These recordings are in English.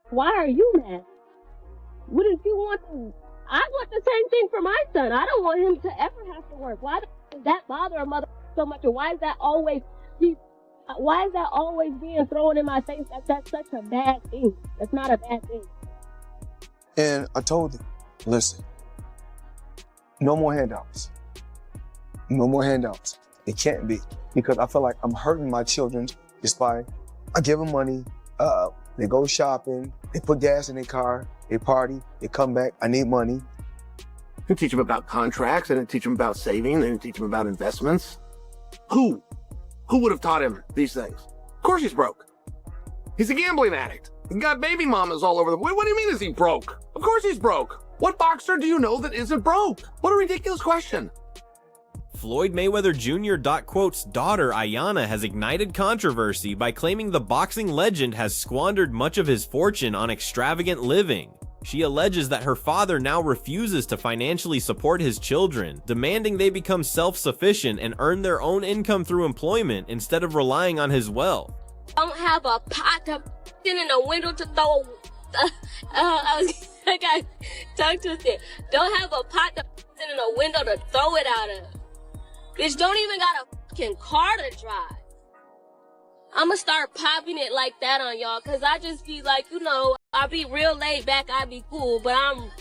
Why are you mad? Wouldn't you want to? I want the same thing for my son. I don't want him to ever have to work. Why does that bother a mother so much? And why is that always being thrown in my face that that's such a bad thing? That's not a bad thing. And I told him, listen, no more handouts. No more handouts. It can't be, because I feel like I'm hurting my children just by, I give them money, they go shopping, they put gas in their car, they party, they come back, I need money. You teach them about contracts, I didn't teach them about saving, I didn't teach them about investments. Who would have taught him these things? Of course he's broke. He's a gambling addict. He got baby mamas all over the way. What do you mean is he broke? Of course he's broke. What boxer do you know that isn't broke? What a ridiculous question. Floyd Mayweather Jr.'s daughter Iyanna has ignited controversy by claiming the boxing legend has squandered much of his fortune on extravagant living. She alleges that her father now refuses to financially support his children, demanding they become self-sufficient and earn their own income through employment instead of relying on his wealth. Don't have a pot to in a window to throw. I got tongue twisted. Don't have a pot to in a window to throw it out of. Bitch, don't even got a fucking car to drive. I'ma start popping it like that on y'all, cause I just be like, I be real laid back, I be cool, but I'm...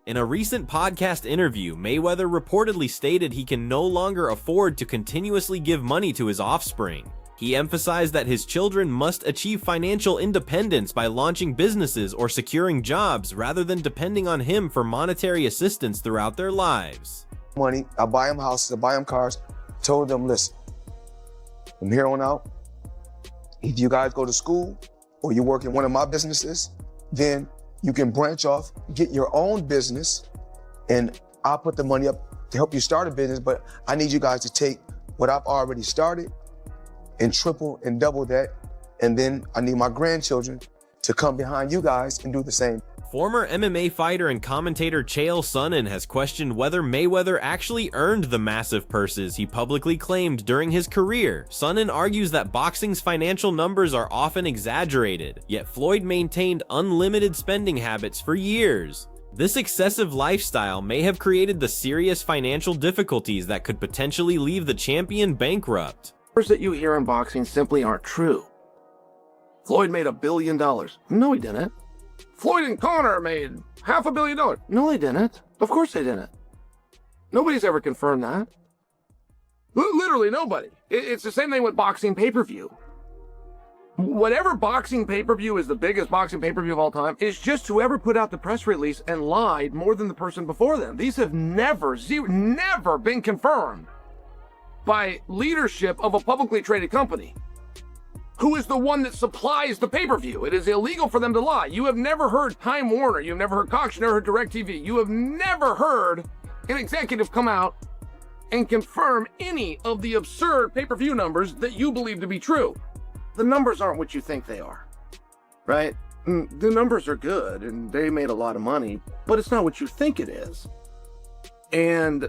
In a recent podcast interview, Mayweather reportedly stated he can no longer afford to continuously give money to his offspring. He emphasized that his children must achieve financial independence by launching businesses or securing jobs rather than depending on him for monetary assistance throughout their lives. Money, I buy them houses, I buy them cars, told them, listen, from here on out, if you guys go to school or you work in one of my businesses, then you can branch off, get your own business, and I'll put the money up to help you start a business, but I need you guys to take what I've already started and triple and double that, and then I need my grandchildren to come behind you guys and do the same. Former MMA fighter and commentator Chael Sonnen has questioned whether Mayweather actually earned the massive purses he publicly claimed during his career. Sonnen argues that boxing's financial numbers are often exaggerated, yet Floyd maintained unlimited spending habits for years. This excessive lifestyle may have created the serious financial difficulties that could potentially leave the champion bankrupt. Numbers that you hear in boxing simply aren't true. Floyd made $1 billion. No, he didn't. Floyd and Conor made $500 million. No, they didn't. Of course they didn't. Nobody's ever confirmed that. Literally nobody. It's the same thing with boxing pay-per-view. Whatever boxing pay-per-view is the biggest boxing pay-per-view of all time, it's just whoever put out the press release and lied more than the person before them. These have never been confirmed by leadership of a publicly traded company, who is the one that supplies the pay-per-view. It is illegal for them to lie. You have never heard Time Warner, you've never heard Cox, you've never heard DirecTV, you have never heard an executive come out and confirm any of the absurd pay-per-view numbers that you believe to be true. The numbers aren't what you think they are, right? The numbers are good and they made a lot of money, but it's not what you think it is. And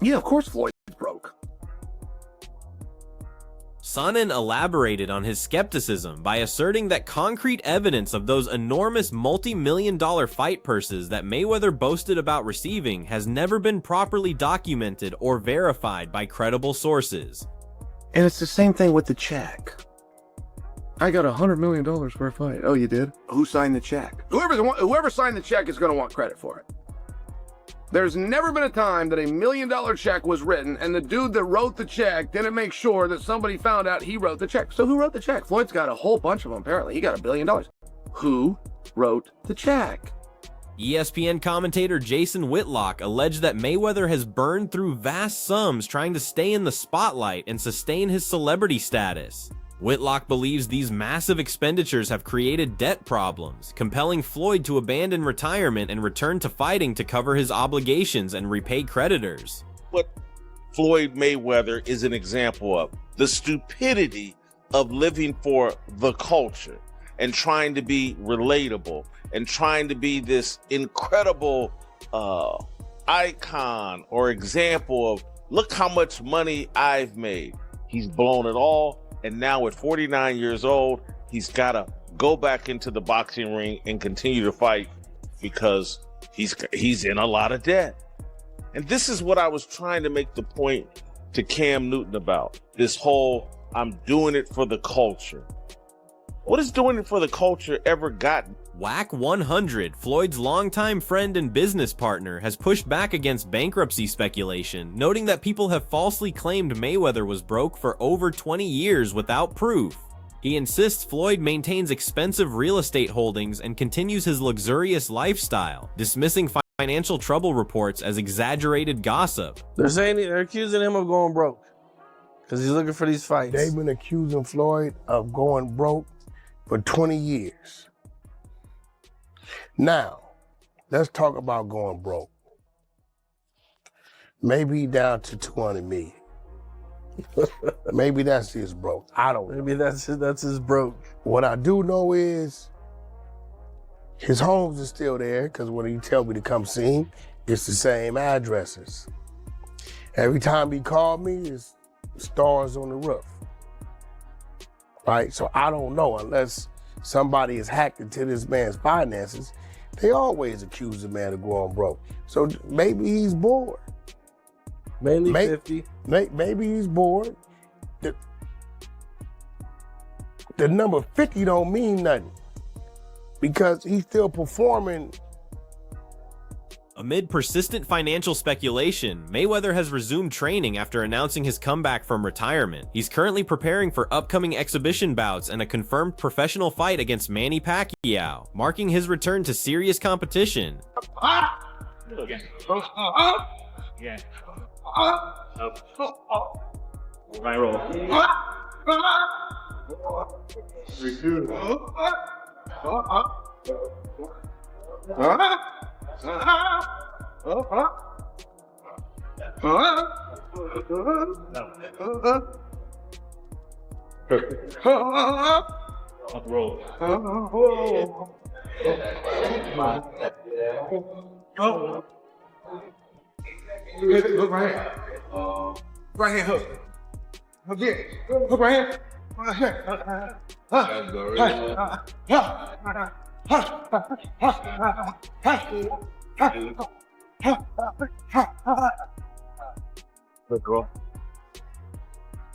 yeah, of course Floyd's broke. Sonnen elaborated on his skepticism by asserting that concrete evidence of those enormous multi-million-dollar fight purses that Mayweather boasted about receiving has never been properly documented or verified by credible sources. And it's the same thing with the check. I got $100 million for a fight. Oh, you did? Who signed the check? Whoever signed the check is going to want credit for it. There's never been a time that $1 million check was written and the dude that wrote the check didn't make sure that somebody found out he wrote the check. So who wrote the check? Floyd's got a whole bunch of them, apparently. He got $1 billion. Who wrote the check? ESPN commentator Jason Whitlock alleged that Mayweather has burned through vast sums trying to stay in the spotlight and sustain his celebrity status. Whitlock believes these massive expenditures have created debt problems, compelling Floyd to abandon retirement and return to fighting to cover his obligations and repay creditors. What Floyd Mayweather is an example of the stupidity of living for the culture and trying to be relatable and trying to be this incredible icon or example of, look how much money I've made. He's blown it all. And now at 49 years old, he's got a go back into the boxing ring and continue to fight because he's in a lot of debt. And this is what I was trying to make the point to Cam Newton about. This whole, I'm doing it for the culture. What has doing it for the culture ever gotten? Whack 100, Floyd's longtime friend and business partner, has pushed back against bankruptcy speculation, noting that people have falsely claimed Mayweather was broke for over 20 years without proof. He insists Floyd maintains expensive real estate holdings and continues his luxurious lifestyle, dismissing financial trouble reports as exaggerated gossip. They're accusing him of going broke because he's looking for these fights. They've been accusing Floyd of going broke for 20 years. Now, let's talk about going broke. Maybe down to 200 million. Maybe that's his broke. I don't know. Maybe that's his broke. What I do know is his homes are still there because when he tell me to come see him, it's the same addresses. Every time he called me, it's stars on the roof. Right? So I don't know unless somebody is hacked into this man's finances. They always accuse the man of going broke. So maybe he's bored. Mainly 50. Maybe he's bored. The number 50 don't mean nothing because he's still performing. Amid persistent financial speculation, Mayweather has resumed training after announcing his comeback from retirement. He's currently preparing for upcoming exhibition bouts and a confirmed professional fight against Manny Pacquiao, marking his return to serious competition. Yeah. Right roll. Up roll. Hook right here. Right here, hook. Hook it. Hook right here. Right here. Good roll.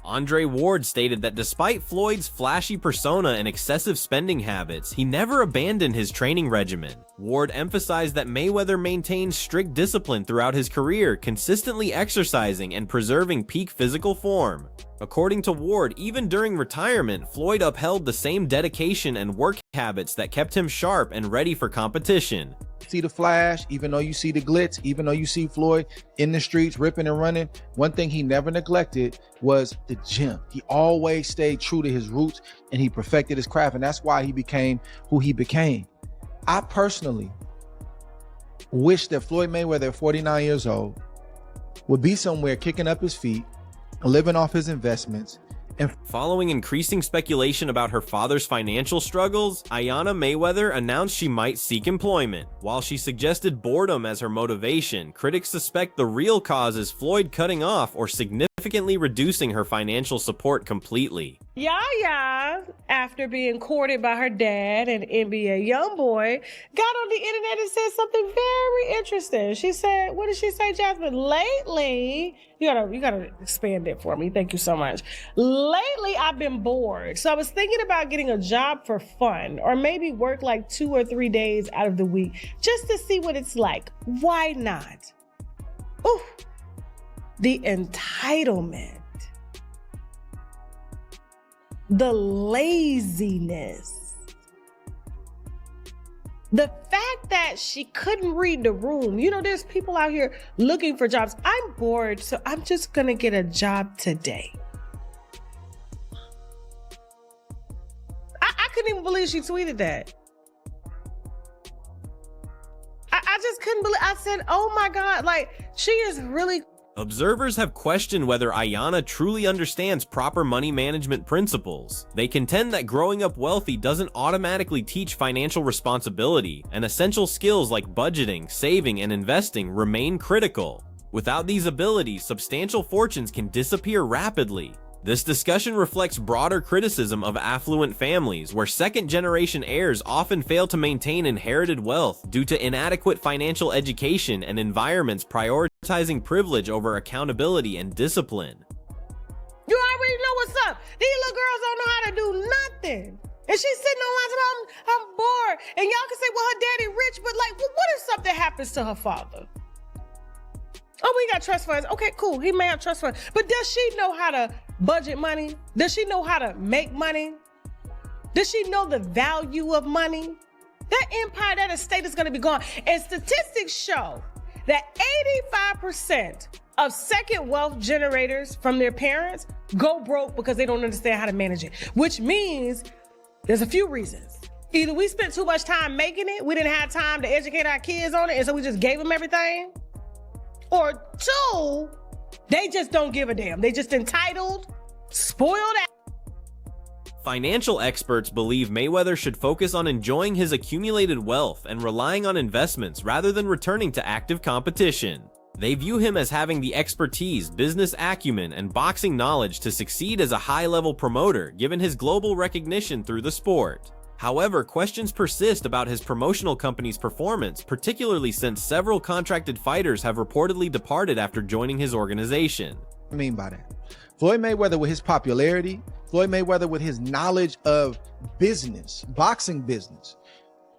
Andre Ward stated that despite Floyd's flashy persona and excessive spending habits, he never abandoned his training regimen. Ward emphasized that Mayweather maintained strict discipline throughout his career, consistently exercising and preserving peak physical form. According to Ward, even during retirement, Floyd upheld the same dedication and work habits that kept him sharp and ready for competition. See the flash, even though you see the glitz, even though you see Floyd in the streets ripping and running, one thing he never neglected was the gym. He always stayed true to his roots and he perfected his craft, and that's why he became who he became. I personally wish that Floyd Mayweather at 49 years old would be somewhere kicking up his feet, living off his investments. And following increasing speculation about her father's financial struggles, Iyanna Mayweather announced she might seek employment. While she suggested boredom as her motivation, critics suspect the real cause is Floyd cutting off or significantly reducing her financial support completely. Yaya, after being courted by her dad, an NBA YoungBoy, got on the internet and said something very interesting. She said, what did she say, Jasmine? Lately, you gotta expand it for me. Thank you so much. Lately, I've been bored. So I was thinking about getting a job for fun, or maybe work like 2 or 3 days out of the week, just to see what it's like. Why not? Ooh, the entitlement. The laziness, the fact that she couldn't read the room. You know, there's people out here looking for jobs. I'm bored, so I'm just gonna get a job today. I couldn't even believe she tweeted that. I just couldn't believe. I said, oh my God, like, she is really. Observers have questioned whether Iyanna truly understands proper money management principles. They contend that growing up wealthy doesn't automatically teach financial responsibility, and essential skills like budgeting, saving, and investing remain critical. Without these abilities, substantial fortunes can disappear rapidly. This discussion reflects broader criticism of affluent families, where second-generation heirs often fail to maintain inherited wealth due to inadequate financial education and environments prioritizing privilege over accountability and discipline. You already know what's up. These little girls don't know how to do nothing. And she's sitting on I'm bored. And y'all can say, well, her daddy rich, but like, well, what if something happens to her father? Oh, we got trust funds. Okay, cool. He may have trust funds. But does she know how to budget money? Does she know how to make money? Does she know the value of money? That empire, that estate is going to be gone. And statistics show that 85% of second wealth generators from their parents go broke because they don't understand how to manage it, which means there's a few reasons. Either we spent too much time making it, we didn't have time to educate our kids on it, and so we just gave them everything. Or two, they just don't give a damn. They just entitled, spoiled. Financial experts believe Mayweather should focus on enjoying his accumulated wealth and relying on investments rather than returning to active competition. They view him as having the expertise, business acumen, and boxing knowledge to succeed as a high-level promoter, given his global recognition through the sport. However, questions persist about his promotional company's performance, particularly since several contracted fighters have reportedly departed after joining his organization. What I mean by that? Floyd Mayweather, with his popularity, Floyd Mayweather with his knowledge of business, boxing business,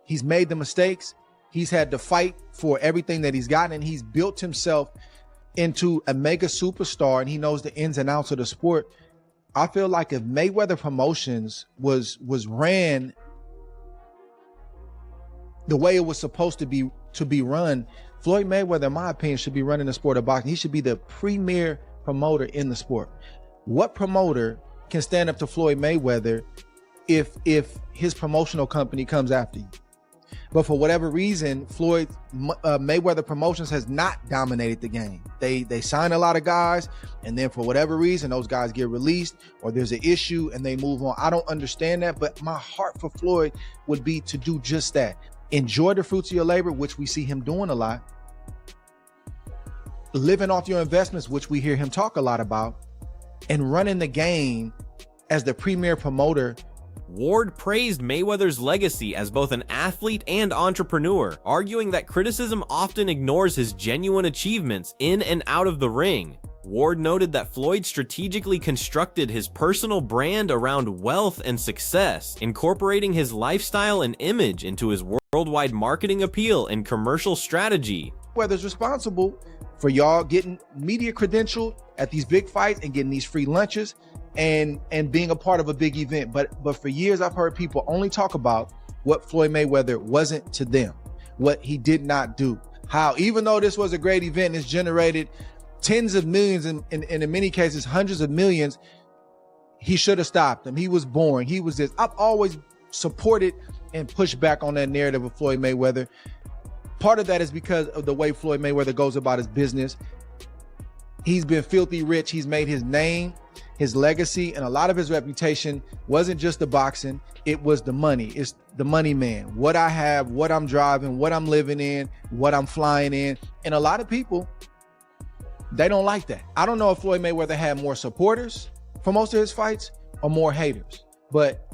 he's made the mistakes. He's had to fight for everything that he's gotten, and he's built himself into a mega superstar, and he knows the ins and outs of the sport. I feel like if Mayweather Promotions was ran the way it was supposed to be run, Floyd Mayweather, in my opinion, should be running the sport of boxing. He should be the premier promoter in the sport. What promoter can stand up to Floyd Mayweather if his promotional company comes after you? But for whatever reason, Floyd Mayweather Promotions has not dominated the game. They sign a lot of guys, and then for whatever reason, those guys get released or there's an issue and they move on. I don't understand that, but my heart for Floyd would be to do just that. Enjoy the fruits of your labor, which we see him doing a lot. Living off your investments, which we hear him talk a lot about, and running the game as the premier promoter. Ward praised Mayweather's legacy as both an athlete and entrepreneur, arguing that criticism often ignores his genuine achievements in and out of the ring. Ward noted that Floyd strategically constructed his personal brand around wealth and success, incorporating his lifestyle and image into his worldwide marketing appeal and commercial strategy. Mayweather's responsible for y'all getting media credentialed at these big fights and getting these free lunches and being a part of a big event. But for years, I've heard people only talk about what Floyd Mayweather wasn't to them, what he did not do. How, even though this was a great event and it's generated tens of millions and in many cases, hundreds of millions, he should have stopped him. He was boring. He was this. I've always supported and pushed back on that narrative of Floyd Mayweather. Part of that is because of the way Floyd Mayweather goes about his business. He's been filthy rich. He's made his name, his legacy, and a lot of his reputation wasn't just the boxing, it was the money. It's the money man. What I have, what I'm driving, what I'm living in, what I'm flying in. And a lot of people, they don't like that. I don't know if Floyd Mayweather had more supporters for most of his fights or more haters. But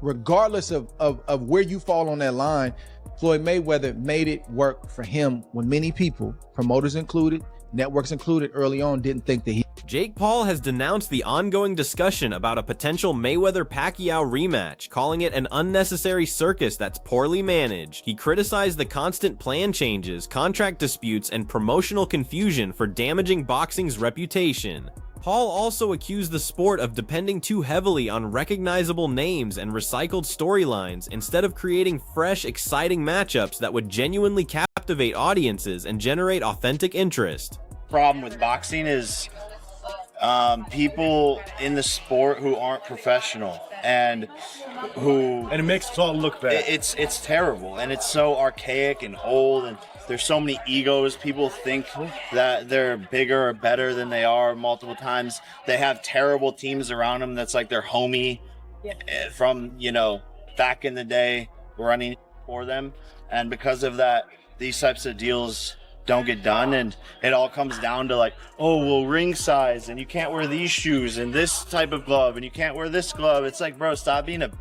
regardless of where you fall on that line, Floyd Mayweather made it work for him when many people, promoters included, networks included, early on didn't think that he. Jake Paul has denounced the ongoing discussion about a potential Mayweather-Pacquiao rematch, calling it an unnecessary circus that's poorly managed. He criticized the constant plan changes, contract disputes, and promotional confusion for damaging boxing's reputation. Paul also accused the sport of depending too heavily on recognizable names and recycled storylines instead of creating fresh, exciting matchups that would genuinely captivate audiences and generate authentic interest. Problem with boxing is people in the sport who aren't professional and it makes us all look bad. It's terrible, and it's so archaic and old, and there's so many egos. People think that they're bigger or better than they are multiple times. They have terrible teams around them that's like their homie from, back in the day running for them. And because of that, these types of deals don't get done, and it all comes down to like, oh well, ring size, and you can't wear these shoes and this type of glove, and you can't wear this glove. It's like, bro, stop being a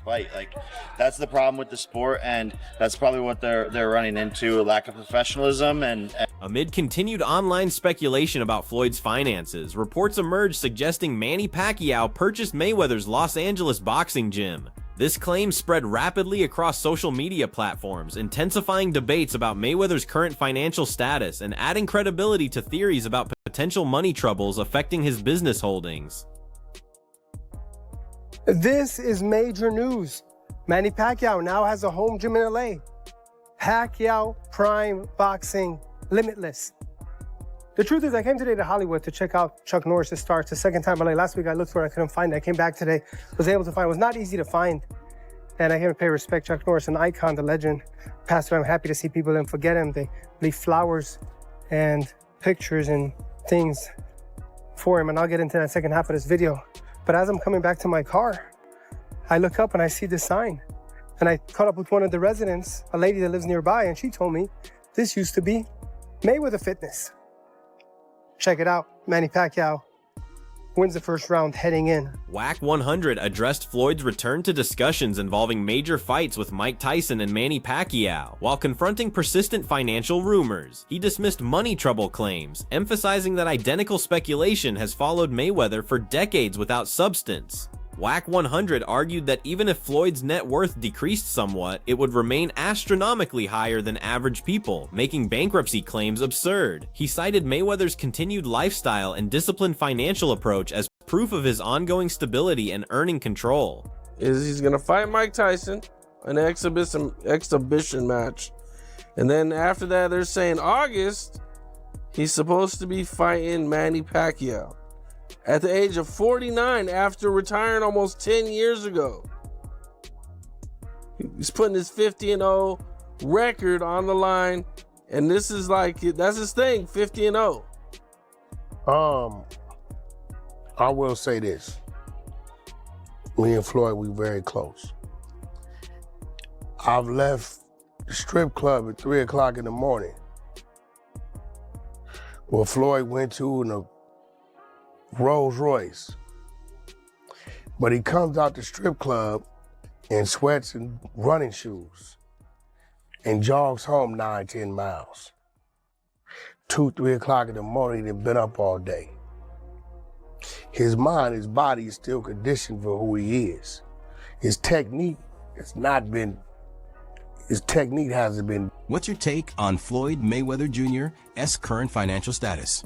fight. Like, that's the problem with the sport, and that's probably what they're running into, a lack of professionalism. And amid continued online speculation about Floyd's finances, reports emerged suggesting Manny Pacquiao purchased Mayweather's Los Angeles boxing gym. This claim spread rapidly across social media platforms, intensifying debates about Mayweather's current financial status and adding credibility to theories about potential money troubles affecting his business holdings. This is major news. Manny Pacquiao now has a home gym in LA. Pacquiao Prime Boxing Limitless. The truth is, I came today to Hollywood to check out Chuck Norris' Star. It's the second time in LA. Last week I looked for it, I couldn't find it. I came back today, was able to find it. It was not easy to find. And I came to pay respect. Chuck Norris, an icon, the legend, passed away. I'm happy to see people didn't forget him. They leave flowers and pictures and things for him. And I'll get into that second half of this video. But as I'm coming back to my car, I look up and I see this sign. And I caught up with one of the residents, a lady that lives nearby, and she told me this used to be Mayweather Fitness. Check it out. Manny Pacquiao wins the first round heading in. WAC 100 addressed Floyd's return to discussions involving major fights with Mike Tyson and Manny Pacquiao. While confronting persistent financial rumors, he dismissed money trouble claims, emphasizing that identical speculation has followed Mayweather for decades without substance. WAC 100 argued that even if Floyd's net worth decreased somewhat, it would remain astronomically higher than average people, making bankruptcy claims absurd. He cited Mayweather's continued lifestyle and disciplined financial approach as proof of his ongoing stability and earning control. He's gonna fight Mike Tyson, an exhibition match, and then after that they're saying August he's supposed to be fighting Manny Pacquiao at the age of 49 after retiring almost 10 years ago. He's putting his 50-0 record on the line, and this is like, that's his thing, 50-0. I will say this. Me and Floyd, we very close. I've left the strip club at 3 o'clock in the morning where Floyd went to in a Rolls Royce. But he comes out the strip club in sweats and running shoes and jogs home 9-10 miles. 2-3 o'clock in the morning, he'd been up all day. His mind, his body is still conditioned for who he is. His technique hasn't been. What's your take on Floyd Mayweather Jr.'s current financial status?